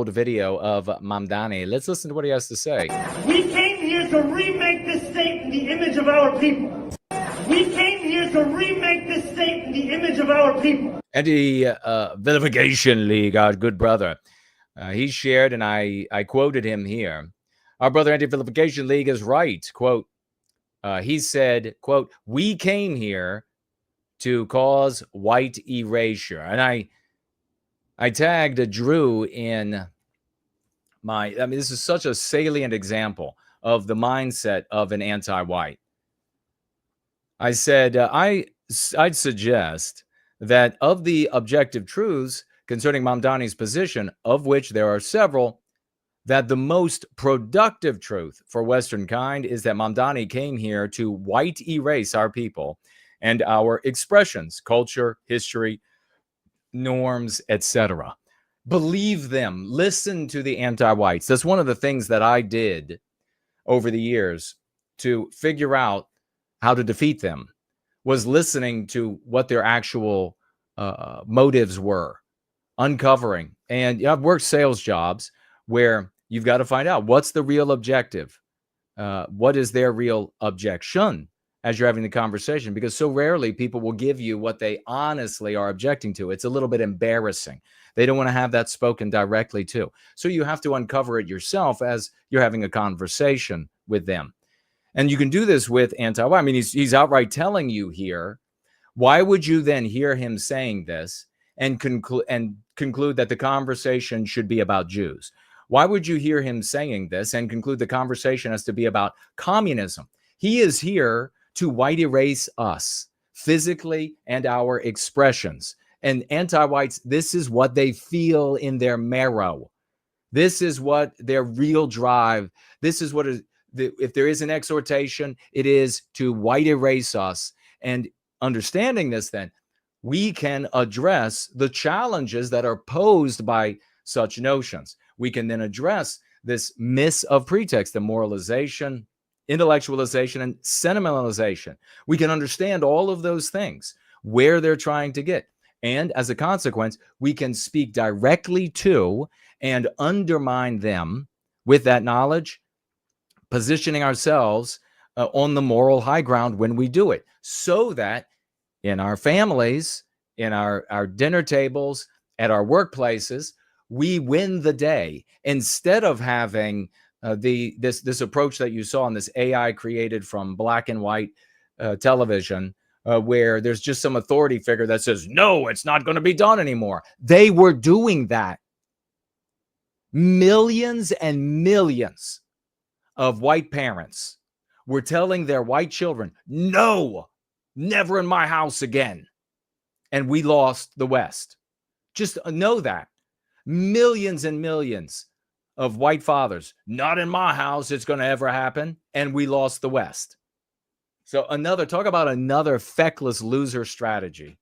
old video of Mamdani. Let's listen to what he has to say. We came here to remake this state in the image of our people. We came here to remake this state in the image of our people. Anti-Vilification League, our good brother, he shared, and I quoted him here. Our brother Anti-Vilification League is right. Quote, he said, quote, we came here to cause white erasure. And I tagged Drew in this is such a salient example of the mindset of an anti-white. I said, I'd suggest that of the objective truths concerning Mamdani's position, of which there are several, that the most productive truth for Western kind is that Mamdani came here to white erase our people and our expressions, culture, history, norms, etc. Believe them. Listen to the anti-whites. That's one of the things that I did over the years to figure out how to defeat them, was listening to what their actual motives were, uncovering. And I've worked sales jobs where you've got to find out what's the real objective. What is their real objection as you're having the conversation? Because so rarely people will give you what they honestly are objecting to. It's a little bit embarrassing. They don't want to have that spoken directly to. So you have to uncover it yourself as you're having a conversation with them. And you can do this with anti-white. I mean, he's outright telling you here. Why would you then hear him saying this and conclude that the conversation should be about Jews? Why would you hear him saying this and conclude the conversation has to be about communism? He is here to white erase us physically and our expressions. And anti-whites, this is what they feel in their marrow. This is what their real drive. This is what is. If there is an exhortation, it is to white erase us. And understanding this, then, we can address the challenges that are posed by such notions. We can then address this miss of pretext, the moralization, intellectualization, and sentimentalization. We can understand all of those things, where they're trying to get. And as a consequence, we can speak directly to and undermine them with that knowledge, positioning ourselves on the moral high ground when we do it, so that in our families, in our dinner tables, at our workplaces, we win the day, instead of having this approach that you saw in this AI created from black and white television, where there's just some authority figure that says, no, it's not going to be done anymore. They were doing that. Millions and millions of white parents were telling their white children, no, never in my house again. And we lost the West. Just know that. Millions and millions of white fathers, not in my house, it's going to ever happen. And we lost the West. So talk about another feckless loser strategy.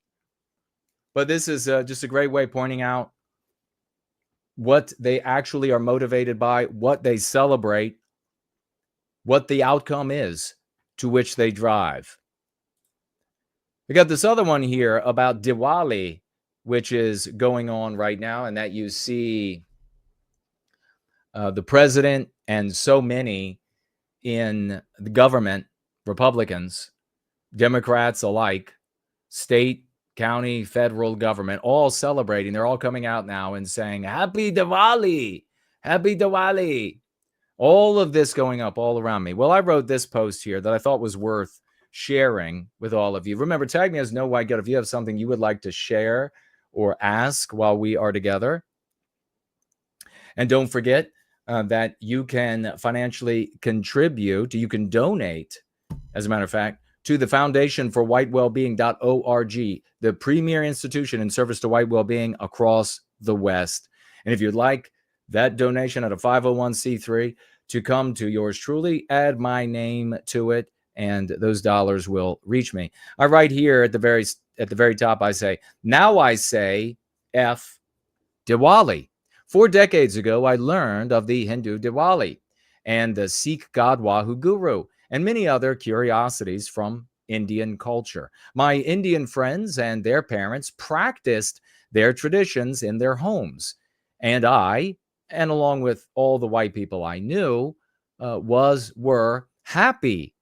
But this is just a great way of pointing out what they actually are motivated by, what they celebrate, what the outcome is to which they drive. We got this other one here about Diwali, which is going on right now, and that you see the president and so many in the government, Republicans, Democrats alike, state, county, federal government, all celebrating. They're all coming out now and saying, Happy Diwali, Happy Diwali. All of this going up all around me. Well, I wrote this post here that I thought was worth sharing with all of you. Remember, tag me as No White Guilt if you have something you would like to share or ask while we are together. And don't forget that you can financially contribute. You can donate, as a matter of fact, to the Foundation for White Wellbeing.org, the premier institution in service to white well-being across the West. And if you'd like that donation at a 501c3 to come to yours truly, add my name to it, and those dollars will reach me. I write here at the very top, I say, now I say F Diwali. 4 decades ago, I learned of the Hindu Diwali and the Sikh god Wahoo Guru and many other curiosities from Indian culture. My Indian friends and their parents practiced their traditions in their homes, and I, and along with all the white people I knew, were happy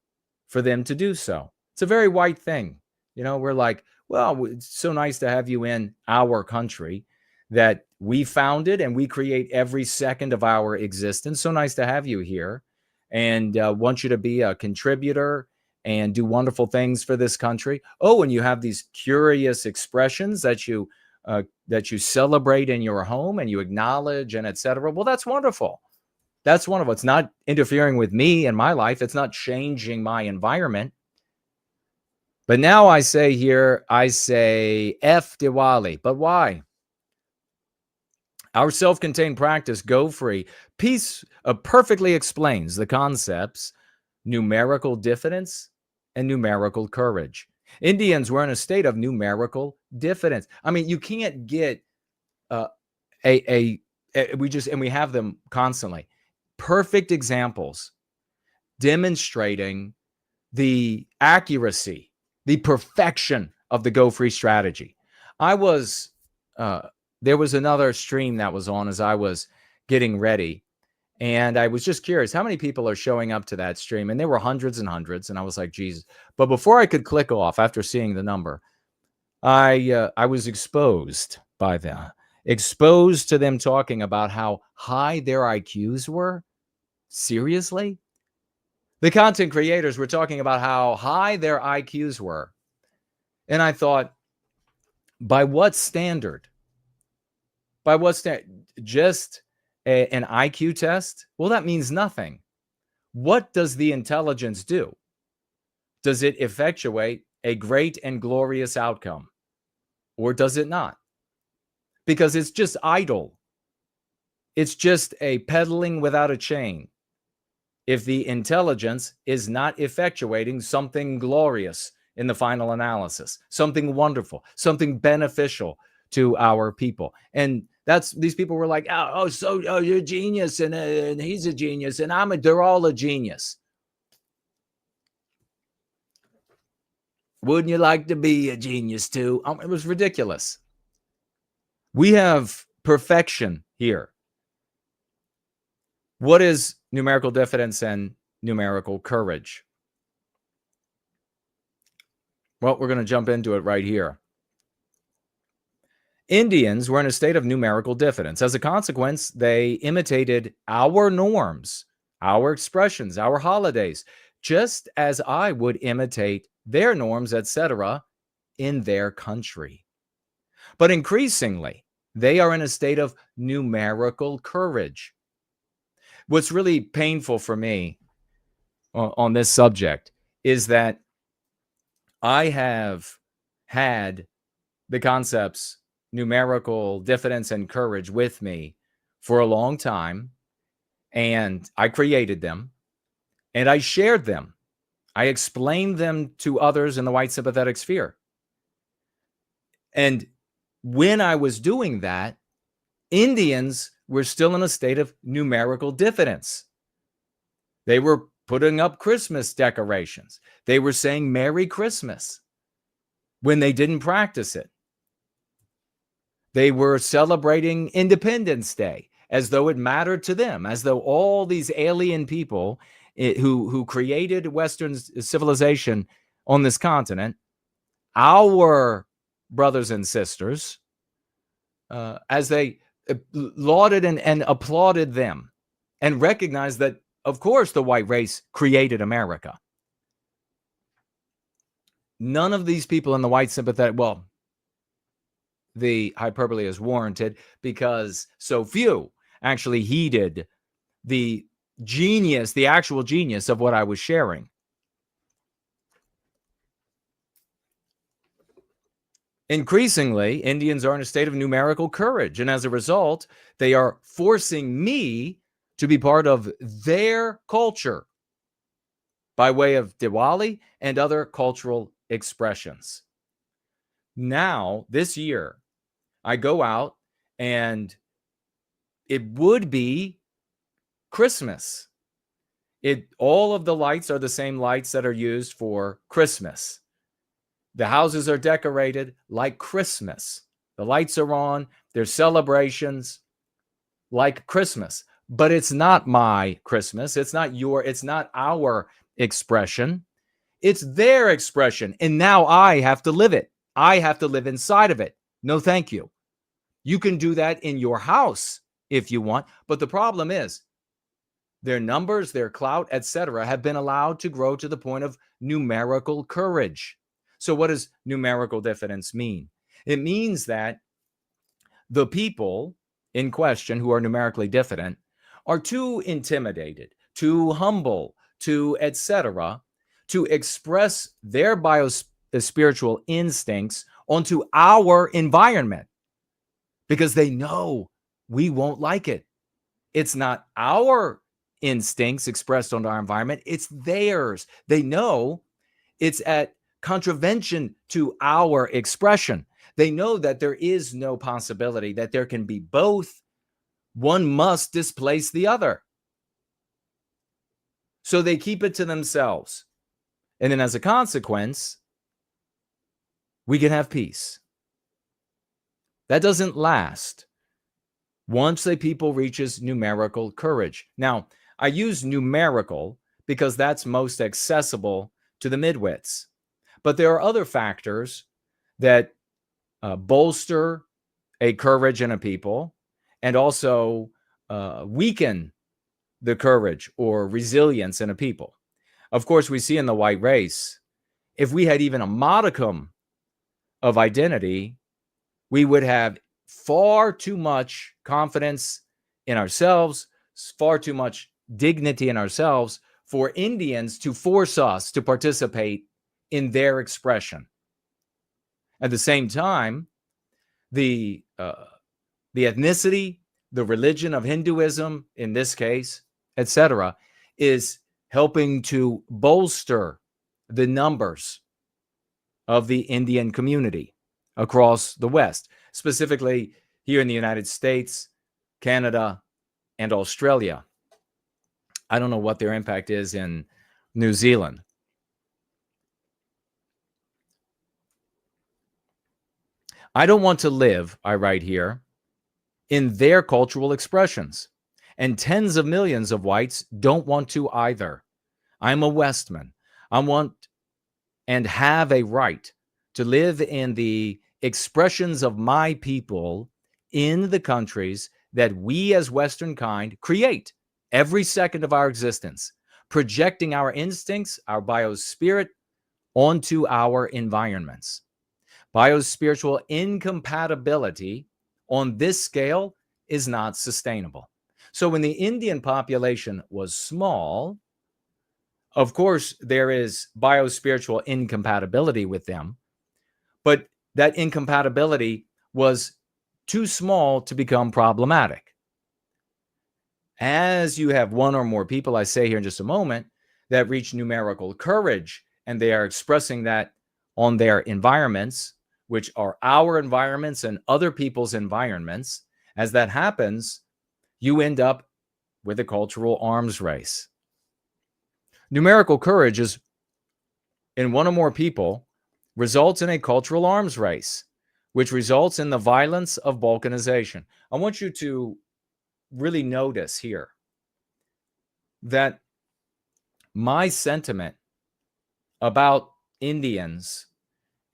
for them to do so. It's a very white thing. We're like, well, it's so nice to have you in our country that we founded and we create every second of our existence. So nice to have you here, and want you to be a contributor and do wonderful things for this country. Oh, and you have these curious expressions that you celebrate in your home and you acknowledge and etc. Well, that's wonderful. That's wonderful. It's not interfering with me and my life. It's not changing my environment. But now I say F Diwali. But why? Our self-contained practice, Go Free, peace perfectly explains the concepts numerical diffidence and numerical courage. Indians were in a state of numerical diffidence. I mean, you can't get we have them constantly. Perfect examples demonstrating the accuracy, the perfection of the Go Free strategy. There was another stream that was on as I was getting ready, and I was just curious how many people are showing up to that stream, and there were hundreds and hundreds, and I was like, Jesus. But before I could click off after seeing the number, I was exposed to them talking about how high their IQs were. Seriously? The content creators were talking about how high their IQs were. And I thought, by what standard? By what standard? Just an IQ test? Well, that means nothing. What does the intelligence do? Does it effectuate a great and glorious outcome? Or does it not? Because it's just idle. It's just a pedaling without a chain. If the intelligence is not effectuating something glorious in the final analysis, something wonderful, something beneficial to our people. And these people were like, you're a genius, and he's a genius, and they're all a genius. Wouldn't you like to be a genius too? It was ridiculous. We have perfection here. What is numerical diffidence and numerical courage? Well, we're going to jump into it right here. Indians were in a state of numerical diffidence. As a consequence, they imitated our norms, our expressions, our holidays, just as I would imitate their norms, etc., in their country. But increasingly, they are in a state of numerical courage. What's really painful for me on this subject is that I have had the concepts numerical diffidence and courage with me for a long time, and I created them and I shared them. I explained them to others in the white sympathetic sphere. And when I was doing that, Indians were still in a state of numerical diffidence. They were putting up Christmas decorations. They were saying Merry Christmas when they didn't practice it. They were celebrating Independence Day as though it mattered to them, as though all these alien people who created Western civilization on this continent, our brothers and sisters, as they lauded and applauded them and recognized that, of course, the white race created America. None of these people in the white sympathetic, well, the hyperbole is warranted because so few actually heeded the genius, the actual genius of what I was sharing. Increasingly, Indians are in a state of numerical courage, and as a result, they are forcing me to be part of their culture by way of Diwali and other cultural expressions. Now, this year, I go out and it would be Christmas. All of the lights are the same lights that are used for Christmas. The houses are decorated like Christmas. The lights are on. There's celebrations. like Christmas, but it's not my Christmas. It's not our expression. It's their expression. And now I have to live it. I have to live inside of it. No, thank you. You can do that in your house if you want. But the problem is their numbers, their clout, etc., have been allowed to grow to the point of numerical courage. So what does numerical diffidence mean? It means that the people in question who are numerically diffident are too intimidated, too humble, too etc., to express their biospiritual instincts onto our environment because they know we won't like it. It's not our instincts expressed on our environment, it's theirs. They know it's at contravention to our expression. They know that there is no possibility that there can be both. One must displace the other. So they keep it to themselves. And then as a consequence, we can have peace. That doesn't last once a people reaches numerical courage. Now, I use numerical because that's most accessible to the midwits. But there are other factors that bolster a courage in a people and also weaken the courage or resilience in a people. Of course, we see in the white race, if we had even a modicum of identity, we would have far too much confidence in ourselves, far too much dignity in ourselves for Indians to force us to participate in their expression. At the same time, the ethnicity, the religion of Hinduism, in this case, etc., is helping to bolster the numbers of the Indian community across the West, specifically here in the United States, Canada, and Australia. I don't know what their impact is in New Zealand. I don't want to live, I write here, in their cultural expressions. And tens of millions of whites don't want to either. I'm a Westman. I want and have a right to live in the expressions of my people in the countries that we as Western kind create every second of our existence, projecting our instincts, our biospirit onto our environments. Biospiritual incompatibility on this scale is not sustainable. So when the Indian population was small, of course, there is biospiritual incompatibility with them, but that incompatibility was too small to become problematic. As you have one or more people, I say here in just a moment, that reach numerical courage, and they are expressing that on their environments, which are our environments and other people's environments, as that happens, you end up with a cultural arms race. Numerical courage is in one or more people results in a cultural arms race, which results in the violence of balkanization. I want you to really notice here that my sentiment about Indians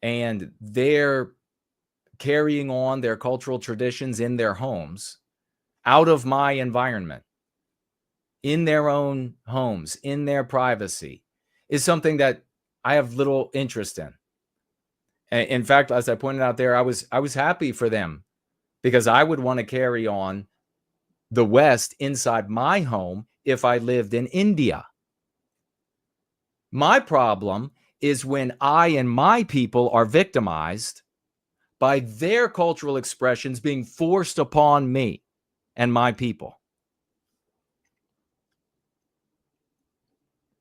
and their carrying on their cultural traditions in their homes, out of my environment, in their own homes, in their privacy, is something that I have little interest in. In fact, as I pointed out there, I was happy for them because I would want to carry on the West inside my home if I lived in India. My problem is when I and my people are victimized by their cultural expressions being forced upon me and my people.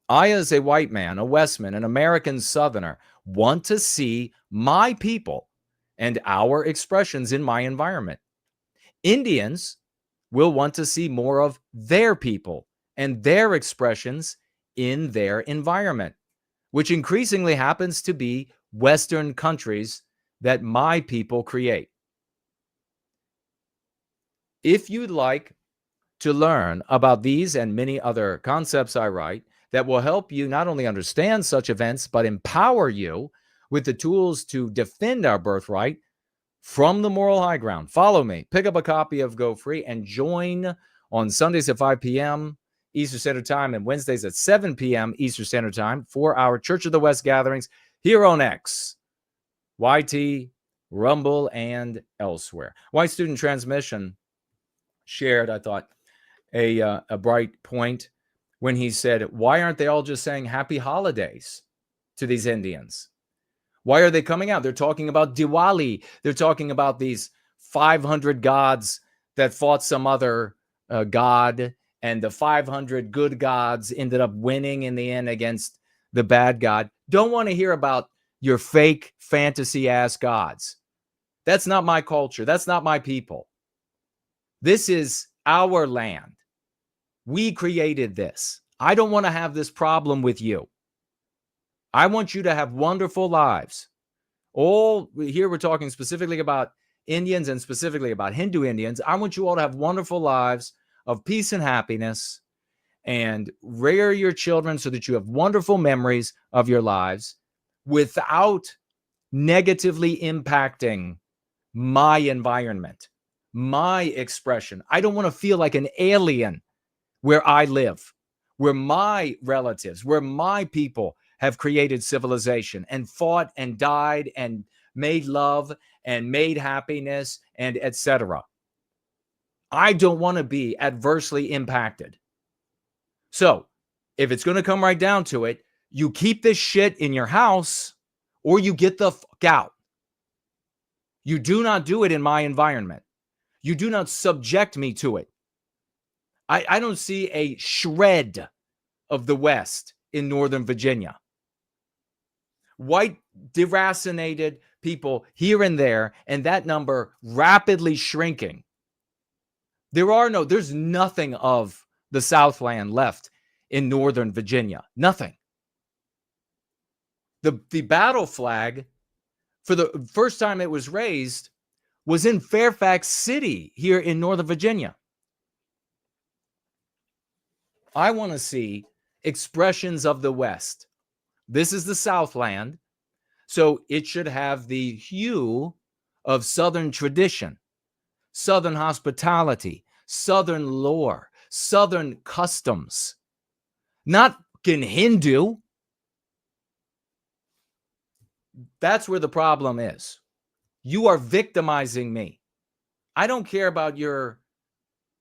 I, as a white man, a Westman, an American Southerner, want to see my people and our expressions in my environment. Indians will want to see more of their people and their expressions in their environment, which increasingly happens to be Western countries that my people create. If you'd like to learn about these and many other concepts I write that will help you not only understand such events, but empower you with the tools to defend our birthright from the moral high ground. Follow me, pick up a copy of Go Free, and join on Sundays at 5 p.m. Eastern Standard Time and Wednesdays at 7 p.m. Eastern Standard Time for our Church of the West gatherings here on X, YT, Rumble, and elsewhere. White Student Transmission shared, I thought, a bright point when he said, why aren't they all just saying happy holidays to these Indians? Why are they coming out? They're talking about Diwali. They're talking about these 500 gods that fought some other god, and the 500 good gods ended up winning in the end against the bad god. Don't want to hear about your fake fantasy ass gods. That's not my culture. That's not my people. This is our land. We created this. I don't want to have this problem with you. I want you to have wonderful lives. All here we're talking specifically about Indians and specifically about Hindu Indians. I want you all to have wonderful lives of peace and happiness, and rear your children so that you have wonderful memories of your lives without negatively impacting my environment, my expression. I don't want to feel like an alien where I live, where my relatives, where my people have created civilization and fought and died and made love and made happiness and etc. I don't want to be adversely impacted. So if it's going to come right down to it, you keep this shit in your house or you get the fuck out. You do not do it in my environment. You do not subject me to it. I don't see a shred of the West in Northern Virginia. White deracinated people here and there, and that number rapidly shrinking. There's nothing of the Southland left in Northern Virginia. Nothing. The battle flag, for the first time it was raised, was in Fairfax City here in Northern Virginia. I want to see expressions of the West. This is the Southland, so it should have the hue of Southern tradition, Southern hospitality, Southern lore, Southern customs. Not fucking Hindu. That's where the problem is. You are victimizing me. I don't care about your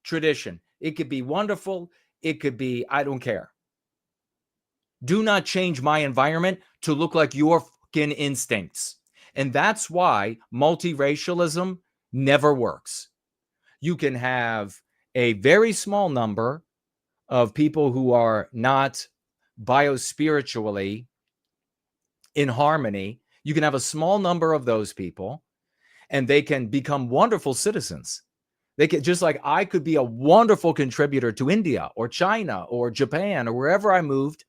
tradition. It could be wonderful. It could be, I don't care. Do not change my environment to look like your fucking instincts. And that's why multiracialism never works. You can have a very small number of people who are not biospiritually in harmony. You can have a small number of those people, and they can become wonderful citizens. They can, just like I could be a wonderful contributor to India or China or Japan or wherever I moved.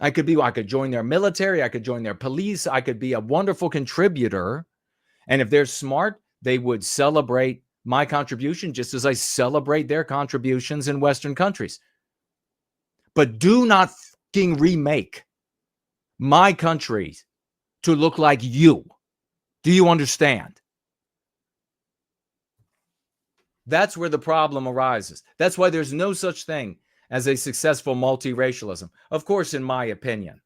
I could join their military. I could join their police. I could be a wonderful contributor. And if they're smart, they would celebrate my contribution just as I celebrate their contributions in Western countries. But do not fucking remake my country to look like you. Do you understand? That's where the problem arises. That's why there's no such thing as a successful multiracialism. Of course, in my opinion.